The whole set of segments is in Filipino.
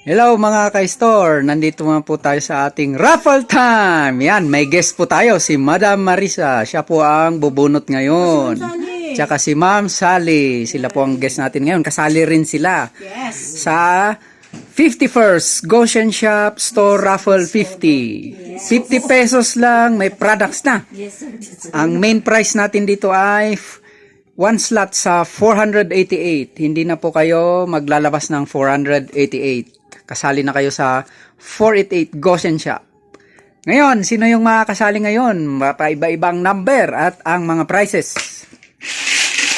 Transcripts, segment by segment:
Hello mga ka-store, nandito nga po tayo sa ating raffle time. Yan, may guest po tayo, si Madam Marisa. Siya po ang bubunot ngayon. Tsaka si Ma'am Sally. Sila po ang guest natin ngayon. Kasali rin sila sa 51st Goshen Shop Store Raffle 50. 50 pesos lang, may products na. Ang main price natin dito ay one slot sa 488. Hindi na po kayo maglalabas ng 488. Kasali na kayo sa 488 Goshen Shop. Ngayon, sino yung makakasali ngayon? Iba-ibang number at ang mga prices.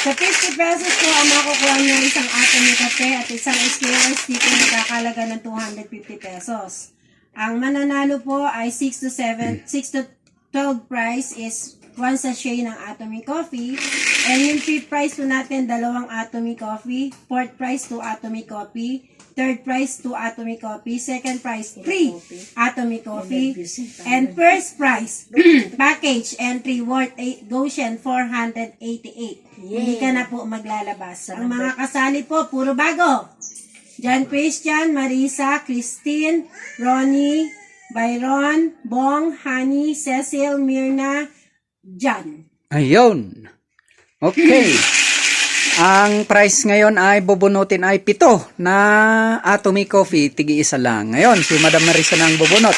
Sa 50 pesos po ang makukuha niyo isang atom ng kape at isang square sticker na kakalaga ng 250 pesos. Ang mananalo po ay 6 to 12 price is 1 sachet ng Atomic Coffee. And yung 5th prize po natin, 2 Atomic Coffee. 4th prize, 2 Atomic Coffee. 3rd prize, 2 Atomic Coffee. 2nd prize, 3 Atomic Coffee. And first prize, package entry worth Goshen 488. Hindi ka na po maglalabas. Ang mga kasali po, puro bago. John Christian, Marisa, Christine, Ronnie, Byron, Bong, Honey, Cecil, Mirna, John. Ayun. Okay. Ang price ngayon ay bubunutin ay 7 na Atomic Coffee. Tigi isa lang. Ngayon, si Madam Marisa na ang bubunot.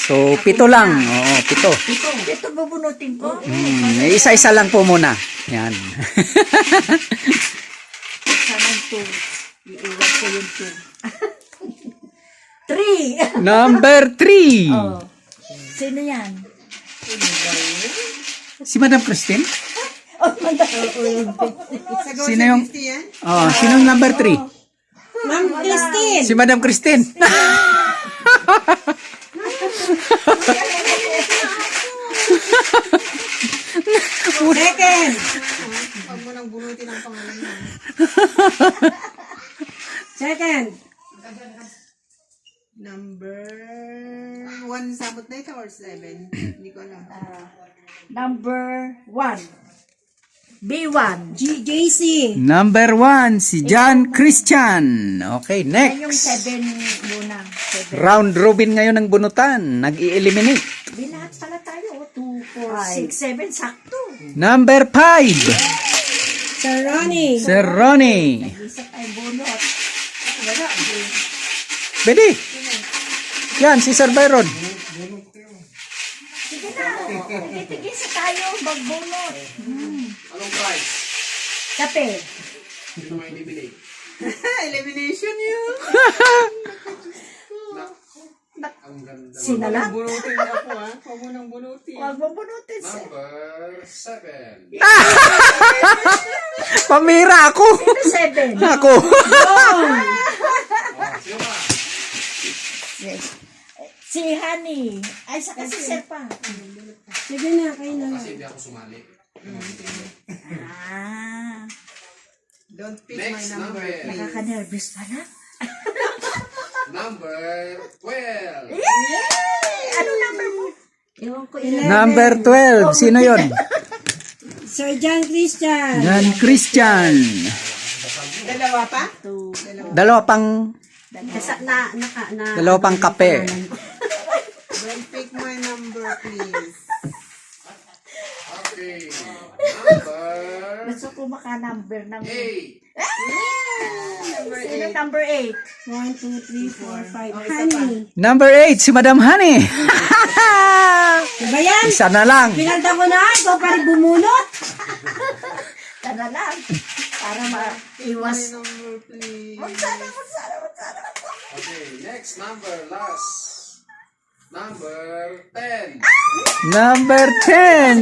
So, 7 lang. Oo, 7. Ito bubunutin ko. Isa-isa lang po muna. Yan. Sana 2. Iiwan ko yung 2. 3. Number 3. Oh. Sino yan? Si Madam Christine? Oh, Sino yung... Oh, sino yung number 3? Ma'am Christine. Si Madam Christine. Second. Huwag mo nang bunutin ang pangalan niya. Second. Number 1 sabot na ito or 7? Hindi ko alam. Number 1. B1. JC. Number 1, si John Christian. Okay, Yan yung next. 7 muna. 7. Round robin ngayon ng bunutan. Nag-i-eliminate. Binahat pala tayo. 2, 4, 6, 7. Sakto. Number 5, Sir Ronnie. Sir Ronnie. Isa tayo bunot. Wala. Pwede. Yan, si Sir Byron. Sige na. Titigis tayo. Magbunot. Anong price? Kape. Sino may eliminate? Elimination yun. Ang ganda. Sino lang? Bunutin ako ha. Huwag mo nang bunutin. Huwag mo bunutin. Number 7. Pamira ako. Sino 7? Ako. Sino ba? Si Honey. Ay, saka si Sepa. Sige na, kayo na lang. Kasi hindi ako sumali. Ah. Don't pick Next my number, number. please. Nakaka-nervous pala. Number 12. Yay! Ano number mo? Ewan ko yun. Number 12, sino yon? Sir John Christian. John Christian. Dalawa pa? Dalawa pang dalawa pang kape. Don't pick my number, please. Okay. Number Gusto ko maka-number ng... 8. Sino number 8? 1, 2, 3, 4, 5. Honey. Number 8, si Madam Honey. Diba yan? Isa na lang. Pinalda ko na, ikaw pa rin bumunot. Tara lang. Para maiwas. My number, please. Magsara. Okay, next number, last. Number 10. Number 10.